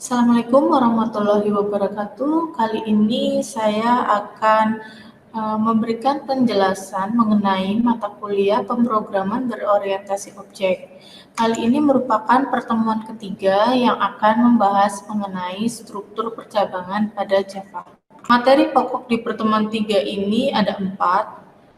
Assalamualaikum warahmatullahi wabarakatuh. Kali ini saya akan memberikan penjelasan mengenai mata kuliah pemrograman berorientasi objek. Kali ini merupakan pertemuan ketiga yang akan membahas mengenai struktur percabangan pada Java. Materi pokok di pertemuan 3 ini ada 4.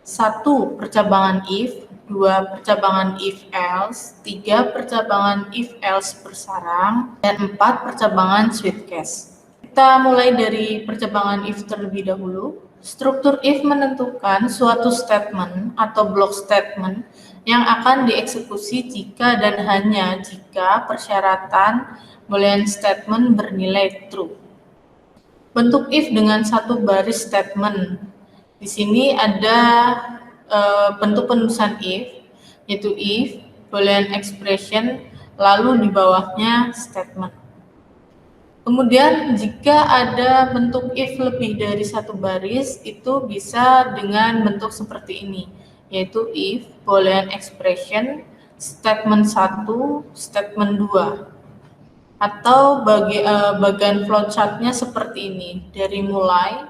1. Percabangan if, 2. Percabangan if-else, 3. Percabangan if-else bersarang, dan 4. Percabangan switch case. Kita mulai dari percabangan if terlebih dahulu. Struktur if menentukan suatu statement atau block statement yang akan dieksekusi jika dan hanya jika persyaratan boolean statement bernilai true. Bentuk if dengan satu baris statement. Di sini ada bentuk penulisan if, yaitu if, boolean expression, lalu di bawahnya statement. Kemudian jika ada bentuk if lebih dari satu baris, itu bisa dengan bentuk seperti ini, yaitu if, boolean expression, statement 1, statement 2. Atau bagian flowchart-nya seperti ini, dari mulai,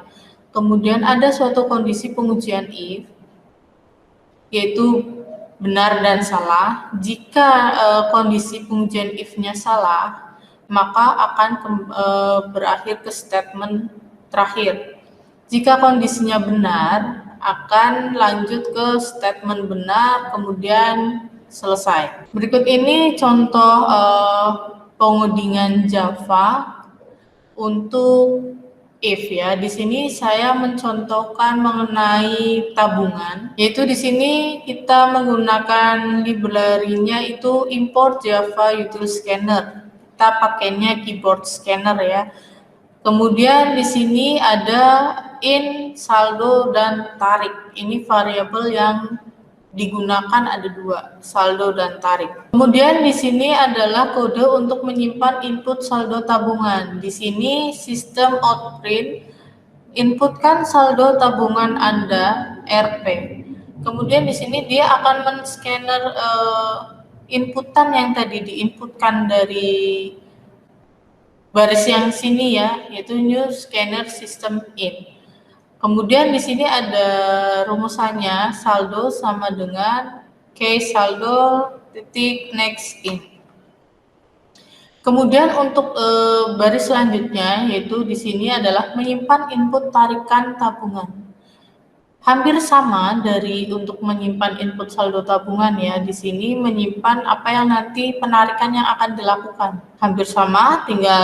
kemudian ada suatu kondisi pengujian if, yaitu benar dan salah. Jika kondisi pengujian if-nya salah, maka akan berakhir ke statement terakhir. Jika kondisinya benar, akan lanjut ke statement benar, kemudian selesai. Berikut ini contoh pengodingan Java untuk if ya. Di sini saya mencontohkan mengenai tabungan, yaitu di sini kita menggunakan library-nya itu import Java util scanner. Kita pakainya keyboard scanner ya. Kemudian di sini ada in, saldo, dan tarik. Ini variabel yang digunakan ada dua, saldo dan tarik. Kemudian di sini adalah kode untuk menyimpan input saldo tabungan. Di sini sistem outprint, inputkan saldo tabungan Anda RP. Kemudian di sini dia akan men-scanner inputan yang tadi diinputkan dari baris yang sini ya, yaitu new scanner system in. Kemudian di sini ada rumusannya, saldo sama dengan case saldo titik next in. Kemudian untuk baris selanjutnya, yaitu di sini adalah menyimpan input tarikan tabungan. Hampir sama dari untuk menyimpan input saldo tabungan ya. Di sini menyimpan apa yang nanti penarikan yang akan dilakukan. Hampir sama, tinggal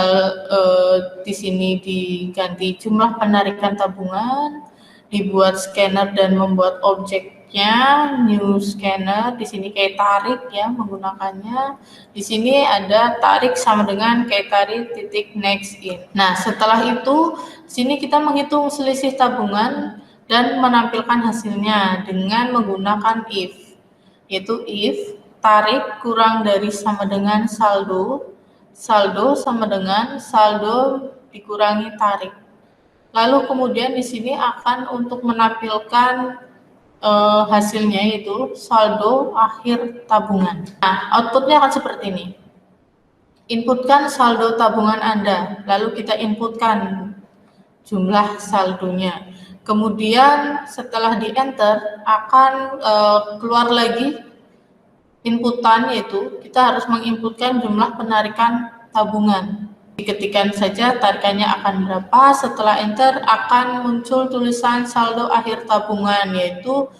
di sini diganti jumlah penarikan tabungan, dibuat scanner dan membuat objeknya new scanner. Di sini kayak tarik ya menggunakannya. Di sini ada tarik sama dengan kayak tarik titik next in. Nah setelah itu, sini kita menghitung selisih tabungan dan menampilkan hasilnya dengan menggunakan if, yaitu if tarik kurang dari sama dengan saldo, saldo sama dengan saldo dikurangi tarik. Lalu kemudian di sini akan untuk menampilkan hasilnya yaitu saldo akhir tabungan. Nah, outputnya akan seperti ini. Inputkan saldo tabungan Anda, lalu kita inputkan jumlah saldonya. Kemudian setelah di enter akan keluar lagi inputan, yaitu kita harus menginputkan jumlah penarikan tabungan. Diketikkan saja tarikannya akan berapa. Setelah enter akan muncul tulisan saldo akhir tabungan, yaitu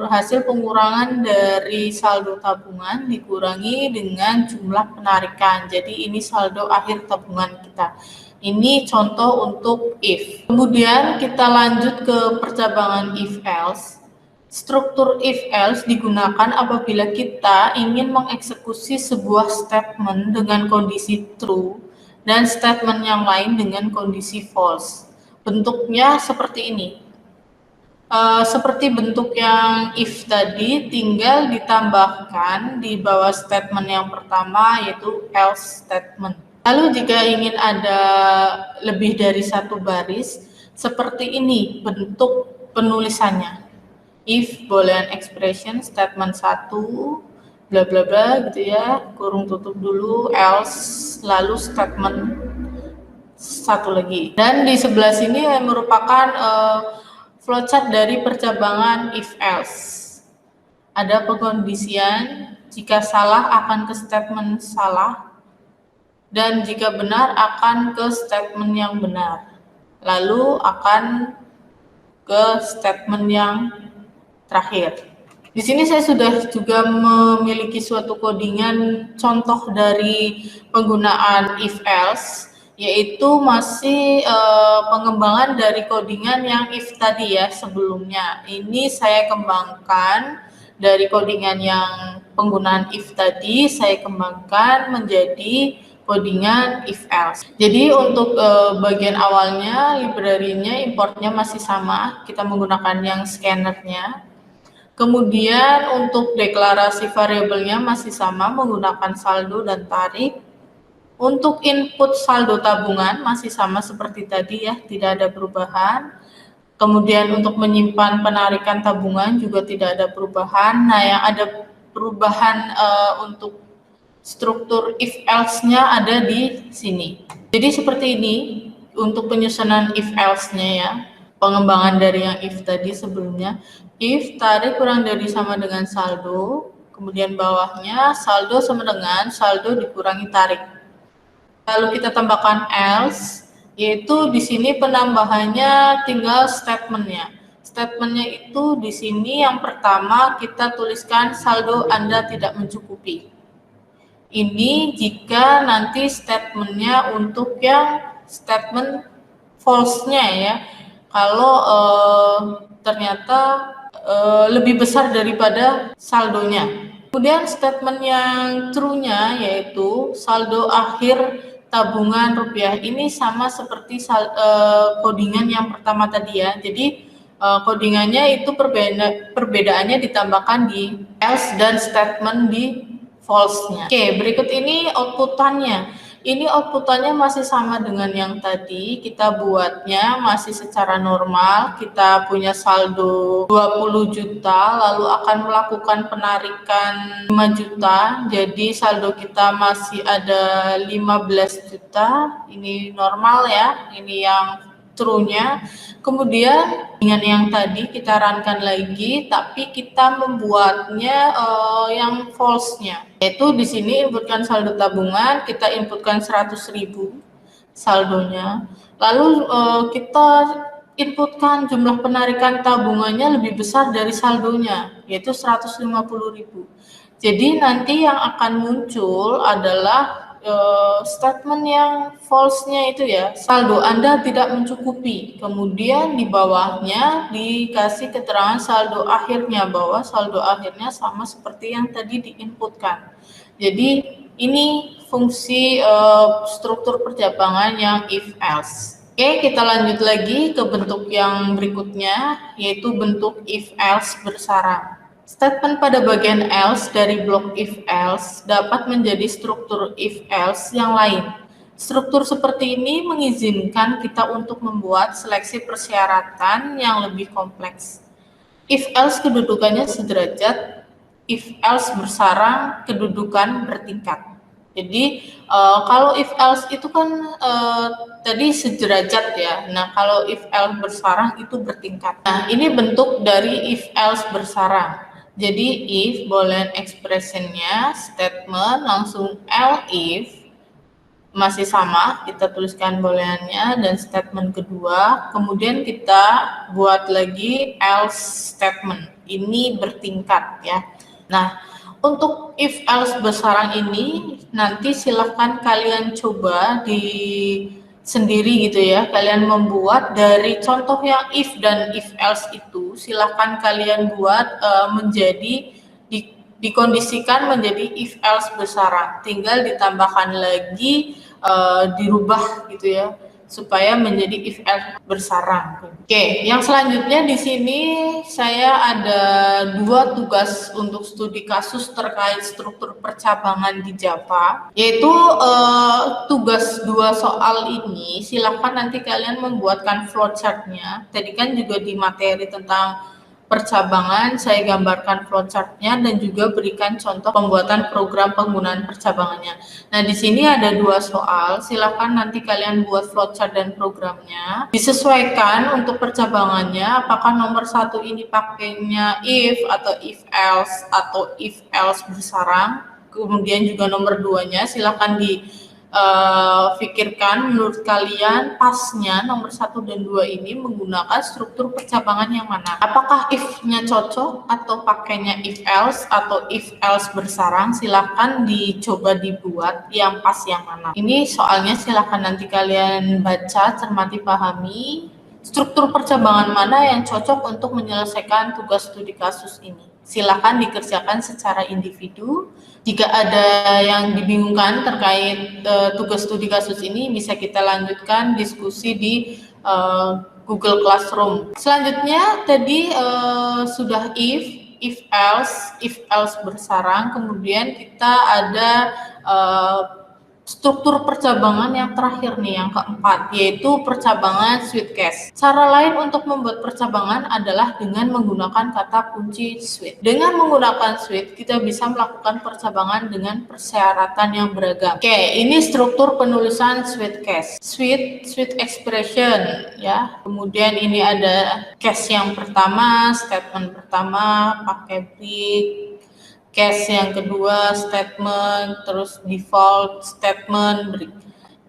hasil pengurangan dari saldo tabungan dikurangi dengan jumlah penarikan. Jadi ini saldo akhir tabungan kita. Ini contoh untuk if. Kemudian kita lanjut ke percabangan if-else. Struktur if-else digunakan apabila kita ingin mengeksekusi sebuah statement dengan kondisi true dan statement yang lain dengan kondisi false. Bentuknya seperti ini. Seperti bentuk yang if tadi, tinggal ditambahkan di bawah statement yang pertama yaitu else statement. Lalu jika ingin ada lebih dari satu baris, seperti ini bentuk penulisannya. If boolean expression statement 1, bla bla bla gitu ya, kurung tutup dulu, else, lalu statement satu lagi. Dan di sebelah sini merupakan flowchart dari percabangan if else. Ada pengkondisian, jika salah akan ke statement salah, dan jika benar akan ke statement yang benar. Lalu akan ke statement yang terakhir. Di sini saya sudah juga memiliki suatu codingan contoh dari penggunaan if else, yaitu masih pengembangan dari codingan yang if tadi ya sebelumnya. Ini saya kembangkan dari codingan yang penggunaan if tadi, saya kembangkan menjadi codingan if else. Jadi untuk bagian awalnya, library-nya, importnya masih sama, kita menggunakan yang scanner-nya. Kemudian untuk deklarasi variabelnya masih sama menggunakan saldo dan tarik. Untuk input saldo tabungan masih sama seperti tadi ya, tidak ada perubahan. Kemudian untuk menyimpan penarikan tabungan juga tidak ada perubahan. Nah, yang ada perubahan untuk struktur if else-nya ada di sini. Jadi seperti ini untuk penyusunan if else-nya ya. Pengembangan dari yang if tadi sebelumnya, if tarik kurang dari sama dengan saldo, kemudian bawahnya saldo sama dengan saldo dikurangi tarik. Lalu kita tambahkan else, yaitu di sini penambahannya tinggal statementnya. Statementnya itu di sini yang pertama kita tuliskan saldo Anda tidak mencukupi. Ini jika nanti statementnya untuk yang statement false-nya ya. Kalau ternyata lebih besar daripada saldonya. Kemudian statement yang true-nya yaitu saldo akhir tabungan rupiah. Ini sama seperti codingan yang pertama tadi ya. Jadi codingannya itu perbedaannya ditambahkan di else dan statement di false-nya. Oke, berikut ini outputannya. Ini outputannya masih sama dengan yang tadi, kita buatnya masih secara normal, kita punya saldo 20 juta, lalu akan melakukan penarikan 5 juta, jadi saldo kita masih ada 15 juta, ini normal ya, ini yang true-nya. Kemudian dengan yang tadi kita runkan lagi, tapi kita membuatnya yang false-nya. Yaitu di sini inputkan saldo tabungan, kita inputkan 100.000 saldonya. Lalu kita inputkan jumlah penarikan tabungannya lebih besar dari saldonya, yaitu 150.000. Jadi nanti yang akan muncul adalah statement yang false-nya itu ya, saldo Anda tidak mencukupi. Kemudian di bawahnya dikasih keterangan saldo akhirnya, bahwa saldo akhirnya sama seperti yang tadi diinputkan. Jadi ini fungsi struktur percabangan yang if else. Oke, kita lanjut lagi ke bentuk yang berikutnya, yaitu bentuk if else bersarang. Statement pada bagian else dari blok if else dapat menjadi struktur if else yang lain. Struktur seperti ini mengizinkan kita untuk membuat seleksi persyaratan yang lebih kompleks. If else kedudukannya sederajat, if else bersarang kedudukan bertingkat. Jadi kalau if else itu kan tadi sederajat ya. Nah, kalau if else bersarang itu bertingkat. Nah, ini bentuk dari if else bersarang. Jadi if boolean expression-nya statement langsung elif masih sama, kita tuliskan boolean-nya dan statement kedua, kemudian kita buat lagi else statement. Ini bertingkat ya. Nah, untuk if else bersarang ini nanti silahkan kalian coba di sendiri gitu ya, kalian membuat dari contoh yang if dan if else itu, silahkan kalian buat menjadi dikondisikan menjadi if else bersarang, tinggal ditambahkan lagi dirubah gitu ya supaya menjadi if else bersarang. Oke, yang selanjutnya di sini saya ada 2 tugas untuk studi kasus terkait struktur percabangan di Java, yaitu tugas 2 soal ini silakan nanti kalian membuatkan flowchart-nya. Tadi kan juga di materi tentang percabangan, saya gambarkan flowchart-nya dan juga berikan contoh pembuatan program penggunaan percabangannya. Nah, di sini ada 2 soal, silakan nanti kalian buat flowchart dan programnya. Disesuaikan untuk percabangannya, apakah nomor 1 ini pakainya if atau if else bersarang. Kemudian juga nomor 2-nya silakan pikirkan menurut kalian pasnya nomor 1 dan 2 ini menggunakan struktur percabangan yang mana? Apakah if-nya cocok atau pakainya if else bersarang? Silahkan dicoba dibuat yang pas yang mana. Ini soalnya silahkan nanti kalian baca, cermati, pahami struktur percabangan mana yang cocok untuk menyelesaikan tugas studi kasus ini. Silakan dikerjakan secara individu. Jika ada yang dibingungkan terkait tugas studi kasus ini, bisa kita lanjutkan diskusi di Google Classroom. Selanjutnya tadi sudah if else bersarang, kemudian kita ada struktur percabangan yang terakhir nih, yang keempat, yaitu percabangan switch case. Cara lain untuk membuat percabangan adalah dengan menggunakan kata kunci switch. Dengan menggunakan switch, kita bisa melakukan percabangan dengan persyaratan yang beragam. Oke, ini struktur penulisan switch case. Switch expression, ya. Kemudian ini ada case yang pertama, statement pertama, pakai break. Case yang kedua statement, terus default statement, break.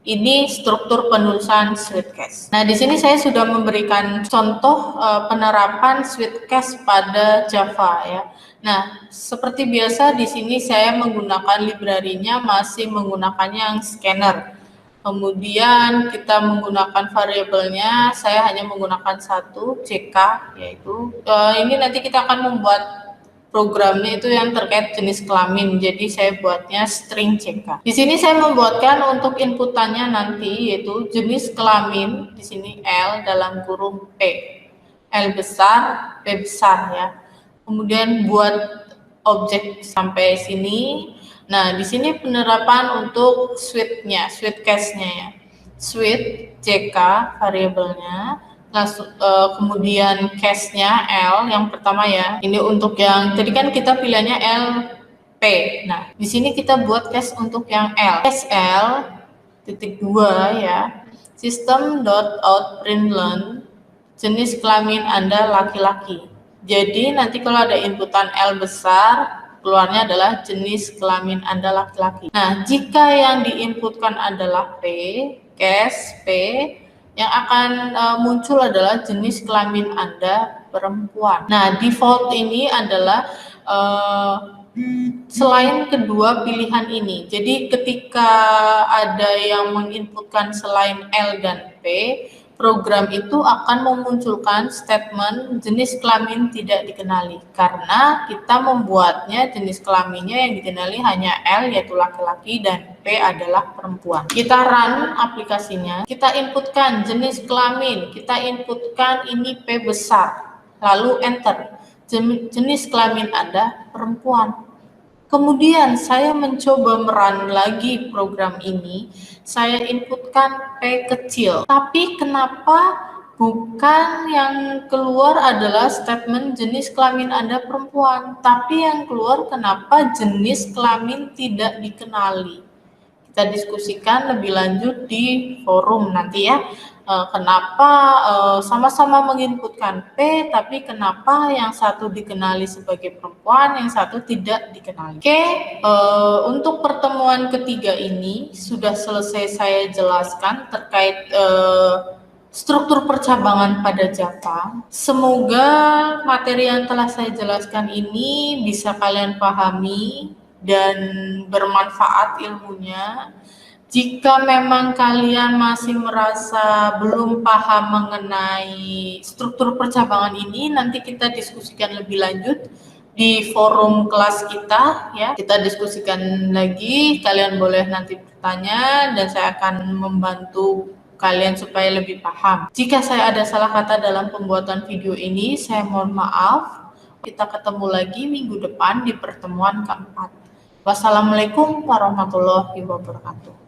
Ini struktur penulisan switch case. Nah, di sini saya sudah memberikan contoh penerapan switch case pada Java ya. Nah, seperti biasa di sini saya menggunakan library-nya masih menggunakannya yang scanner. Kemudian kita menggunakan variabelnya, saya hanya menggunakan satu CK, yaitu ini nanti kita akan membuat programnya itu yang terkait jenis kelamin, jadi saya buatnya string CK. Di sini saya membuatkan untuk inputannya nanti yaitu jenis kelamin, di sini L dalam kurung P, L besar, P besar ya. Kemudian buat objek sampai sini. Nah, di sini penerapan untuk switch-nya, switch case-nya ya. Switch CK variabelnya. Kemudian case-nya L yang pertama ya. Ini untuk yang tadi kan kita pilihannya LP. Nah, di sini kita buat case untuk yang L. Case L titik 2 ya. System.out.println jenis kelamin Anda laki-laki. Jadi nanti kalau ada inputan L besar, keluarnya adalah jenis kelamin Anda laki-laki. Nah, jika yang diinputkan adalah P, case P, yang akan muncul adalah jenis kelamin Anda perempuan. Nah, default ini adalah selain kedua pilihan ini. Jadi ketika ada yang menginputkan selain L dan P, program itu akan memunculkan statement jenis kelamin tidak dikenali karena kita membuatnya jenis kelaminnya yang dikenali hanya L yaitu laki-laki dan P adalah perempuan. Kita run aplikasinya, kita inputkan jenis kelamin, kita inputkan ini P besar, lalu enter. Jenis kelamin Anda perempuan. Kemudian saya mencoba merun lagi program ini, saya inputkan P kecil. Tapi kenapa bukan yang keluar adalah statement jenis kelamin Anda perempuan, tapi yang keluar kenapa jenis kelamin tidak dikenali. Kita diskusikan lebih lanjut di forum nanti ya. Kenapa sama-sama menginputkan P, tapi kenapa yang satu dikenali sebagai perempuan, yang satu tidak dikenali. Oke, untuk pertemuan ketiga ini sudah selesai saya jelaskan terkait struktur percabangan pada Java. Semoga materi yang telah saya jelaskan ini bisa kalian pahami dan bermanfaat ilmunya. Jika memang kalian masih merasa belum paham mengenai struktur percabangan ini, nanti kita diskusikan lebih lanjut di forum kelas kita ya. Kita diskusikan lagi, kalian boleh nanti bertanya dan saya akan membantu kalian supaya lebih paham. Jika saya ada salah kata dalam pembuatan video ini, saya mohon maaf. Kita ketemu lagi minggu depan di pertemuan keempat. Wassalamualaikum warahmatullahi wabarakatuh.